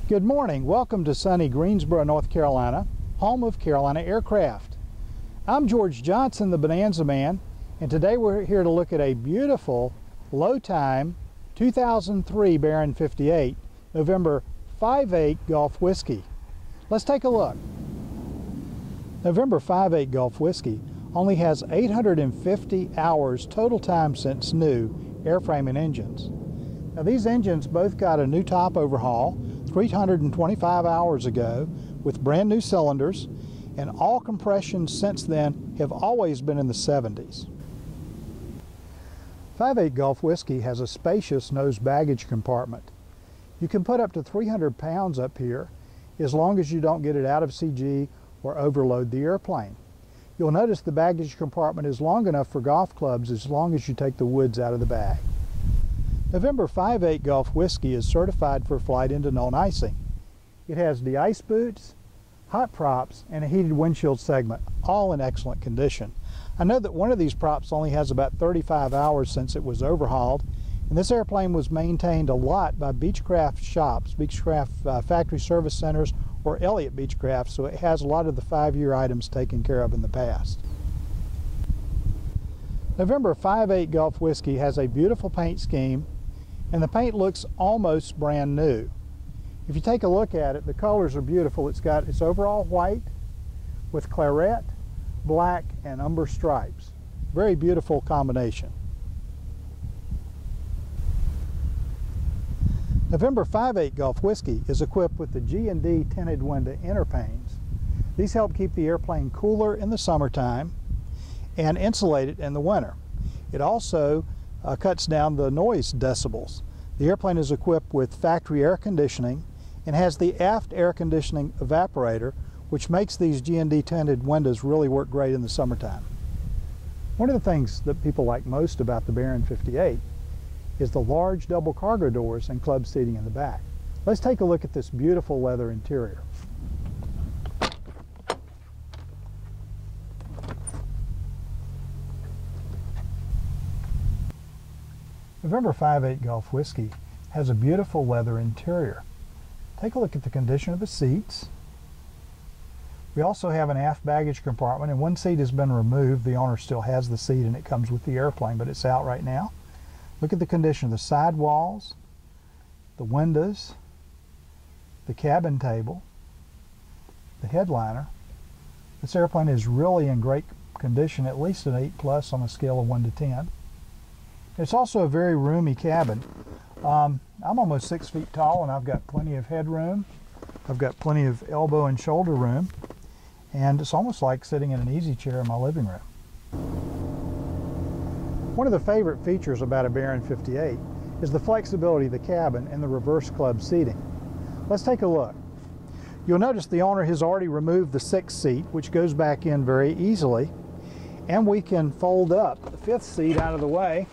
Good morning. Welcome to sunny Greensboro, North Carolina, home of Carolina Aircraft. I'm George Johnson, the Bonanza Man, and today we're here to look at a beautiful low-time 2003 Baron 58 November 58 Gulf Whiskey. Let's take a look. November 58 Gulf Whiskey only has 850 hours total time since new airframe and engines. Now these engines both got a new top overhaul 325 hours ago with brand new cylinders, and all compressions since then have always been in the 70s. 58 Gulf Whiskey has a spacious nose baggage compartment. You can put up to 300 pounds up here as long as you don't get it out of CG or overload the airplane. You'll notice the baggage compartment is long enough for golf clubs as long as you take the woods out of the bag. November 58 Gulf Whiskey is certified for flight into known icing. It has de-ice boots, hot props, and a heated windshield segment, all in excellent condition. I know that one of these props only has about 35 hours since it was overhauled, and this airplane was maintained a lot by Beechcraft shops, Beechcraft factory service centers, or Elliott Beechcraft, so it has a lot of the 5-year items taken care of in the past. November 58 Gulf Whiskey has a beautiful paint scheme, and the paint looks almost brand new. If you take a look at it, the colors are beautiful. It's overall white with claret, black, and umber stripes. Very beautiful combination. November 58 Gulf Whiskey is equipped with the G&D tinted window inner panes. These help keep the airplane cooler in the summertime and insulate it in the winter. It also cuts down the noise decibels. The airplane is equipped with factory air conditioning and has the aft air conditioning evaporator, which makes these G&D tinted windows really work great in the summertime. One of the things that people like most about the Baron 58 is the large double cargo doors and club seating in the back. Let's take a look at this beautiful leather interior. November 58 Gulf Whiskey has a beautiful leather interior. Take a look at the condition of the seats. We also have an aft baggage compartment, and one seat has been removed. The owner still has the seat and it comes with the airplane, but it's out right now. Look at the condition of the side walls, the windows, the cabin table, the headliner. This airplane is really in great condition, at least an 8+ on a scale of 1 to 10. It's also a very roomy cabin. I'm almost 6 feet tall and I've got plenty of headroom. I've got plenty of elbow and shoulder room, and it's almost like sitting in an easy chair in my living room. One of the favorite features about a Baron 58 is the flexibility of the cabin and the reverse club seating. Let's take a look. You'll notice the owner has already removed the 6th seat, which goes back in very easily, and we can fold up the 5th seat out of the way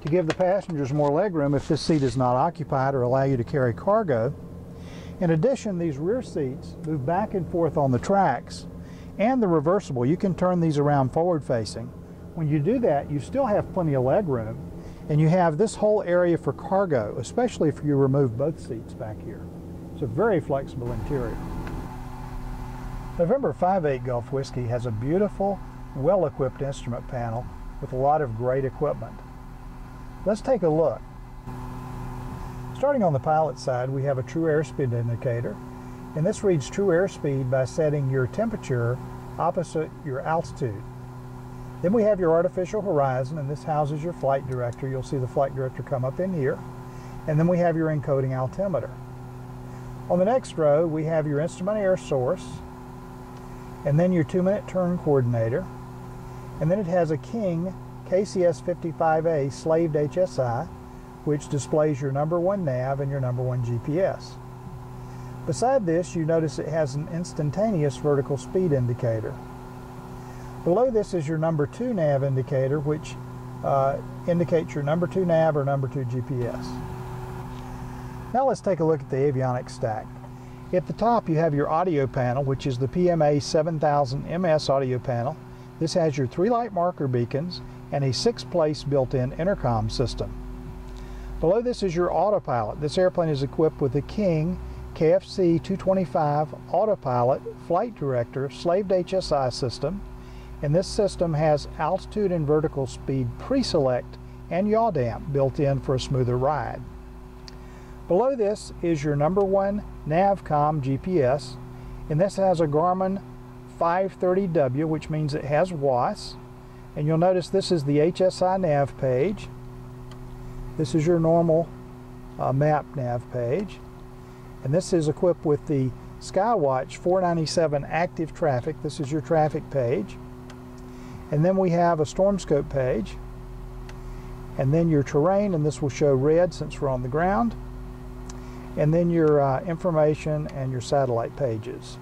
to give the passengers more legroom if this seat is not occupied or allow you to carry cargo. In addition, these rear seats move back and forth on the tracks, and they're reversible. You can turn these around forward facing. When you do that, you still have plenty of legroom, and you have this whole area for cargo, especially if you remove both seats back here. It's a very flexible interior. November 58 Gulf Whiskey has a beautiful, well-equipped instrument panel with a lot of great equipment. Let's take a look. Starting on the pilot side, we have a true airspeed indicator, and this reads true airspeed by setting your temperature opposite your altitude. Then we have your artificial horizon, and this houses your flight director. You'll see the flight director come up in here. And then we have your encoding altimeter. On the next row, we have your instrument air source, and then your 2-minute turn coordinator, and then it has a King KCS 55A slaved HSI, which displays your number 1 nav and your number 1 GPS. Beside this, you notice it has an instantaneous vertical speed indicator. Below this is your number 2 nav indicator, which indicates your number 2 nav or number 2 GPS. Now let's take a look at the avionics stack. At the top you have your audio panel, which is the PMA 7000 MS audio panel. This has your 3 light marker beacons and a 6-place built-in intercom system. Below this is your autopilot. This airplane is equipped with a King KFC 225 Autopilot Flight Director Slaved HSI system, and this system has altitude and vertical speed pre-select and yaw damp built in for a smoother ride. Below this is your #1 Navcom GPS, and this has a Garmin 530W, which means it has WAAS. And you'll notice this is the HSI nav page. This is your normal map nav page. And this is equipped with the Skywatch 497 active traffic. This is your traffic page. And then we have a storm scope page. And then your terrain, and this will show red since we're on the ground. And then your information and your satellite pages.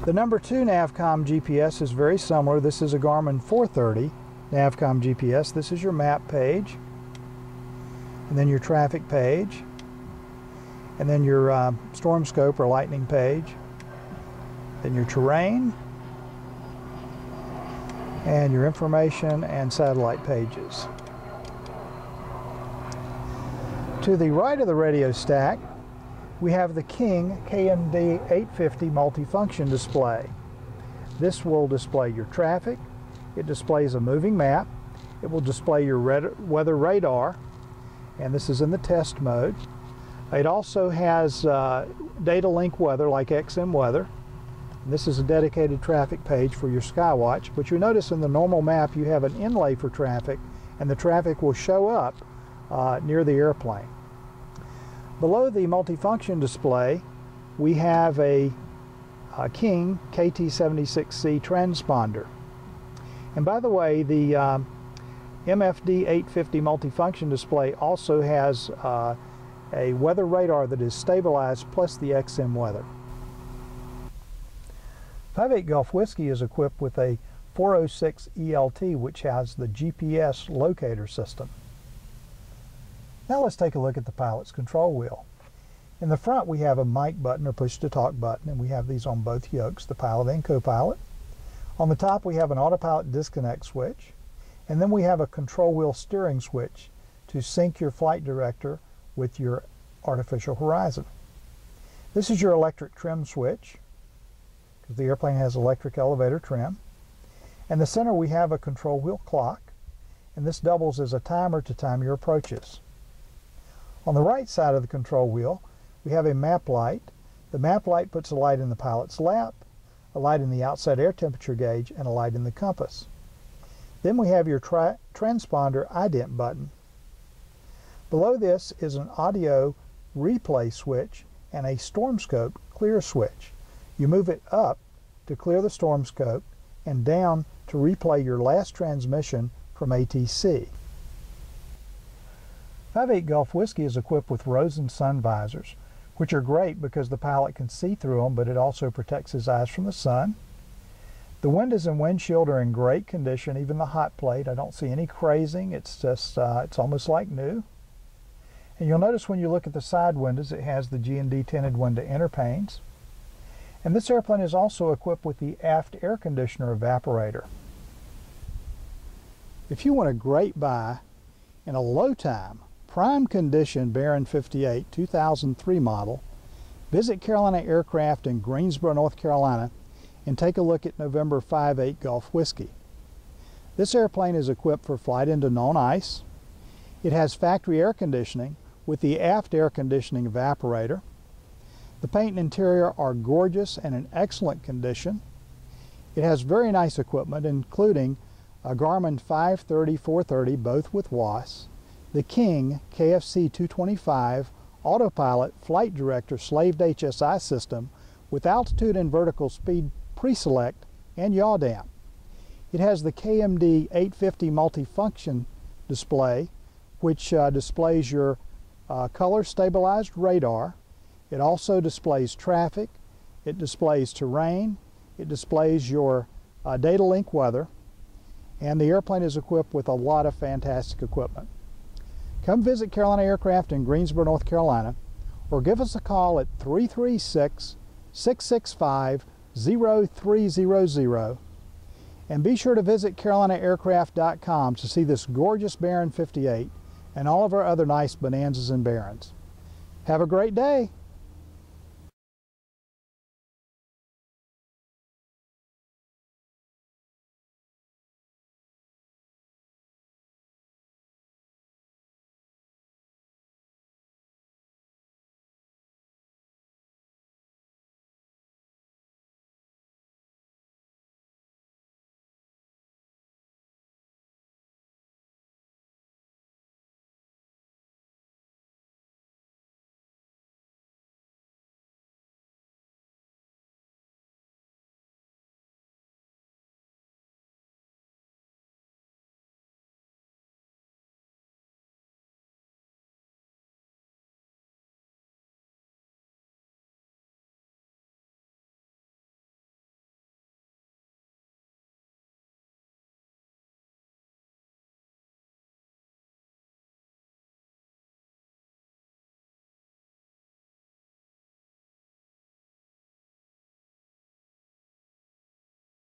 The #2 Navcom GPS is very similar. This is a Garmin 430 Navcom GPS. This is your map page, and then your traffic page, and then your storm scope or lightning page, then your terrain, and your information and satellite pages. To the right of the radio stack, we have the King KMD 850 multifunction display. This will display your traffic. It displays a moving map. It will display your weather radar, and this is in the test mode. It also has data link weather like XM weather. And this is a dedicated traffic page for your Skywatch, but you notice in the normal map you have an inlay for traffic, and the traffic will show up near the airplane. Below the multifunction display, we have a King KT76C transponder. And by the way, the MFD 850 multifunction display also has a weather radar that is stabilized plus the XM weather. 58 Golf Whiskey is equipped with a 406 ELT, which has the GPS locator system. Now let's take a look at the pilot's control wheel. In the front we have a mic button or push to talk button, and we have these on both yokes, the pilot and co-pilot. On the top we have an autopilot disconnect switch, and then we have a control wheel steering switch to sync your flight director with your artificial horizon. This is your electric trim switch, because the airplane has electric elevator trim. In the center we have a control wheel clock, and this doubles as a timer to time your approaches. On the right side of the control wheel, we have a map light. The map light puts a light in the pilot's lap, a light in the outside air temperature gauge, and a light in the compass. Then we have your transponder ident button. Below this is an audio replay switch and a storm scope clear switch. You move it up to clear the storm scope and down to replay your last transmission from ATC. 58 Golf Whiskey is equipped with rose and sun visors, which are great because the pilot can see through them, but it also protects his eyes from the sun. The windows and windshield are in great condition, even the hot plate. I don't see any crazing. It's just, it's almost like new. And you'll notice when you look at the side windows, it has the G&D tinted window inner panes. And this airplane is also equipped with the aft air conditioner evaporator. If you want a great buy in a low time, prime condition Baron 58 2003 model, visit Carolina Aircraft in Greensboro, North Carolina, and take a look at November 58 Golf Whiskey. This airplane is equipped for flight into known ice. It has factory air conditioning with the aft air conditioning evaporator. The paint and interior are gorgeous and in excellent condition. It has very nice equipment, including a Garmin 530/430, both with WAAS, the King KFC 225 Autopilot Flight Director Slaved HSI system with altitude and vertical speed pre-select and yaw damp. It has the KMD 850 multifunction display, which displays your color stabilized radar. It also displays traffic, it displays terrain, it displays your data link weather, and the airplane is equipped with a lot of fantastic equipment. Come visit Carolina Aircraft in Greensboro, North Carolina, or give us a call at 336-665-0300, and be sure to visit CarolinaAircraft.com to see this gorgeous Baron 58 and all of our other nice Bonanzas and Barons. Have a great day.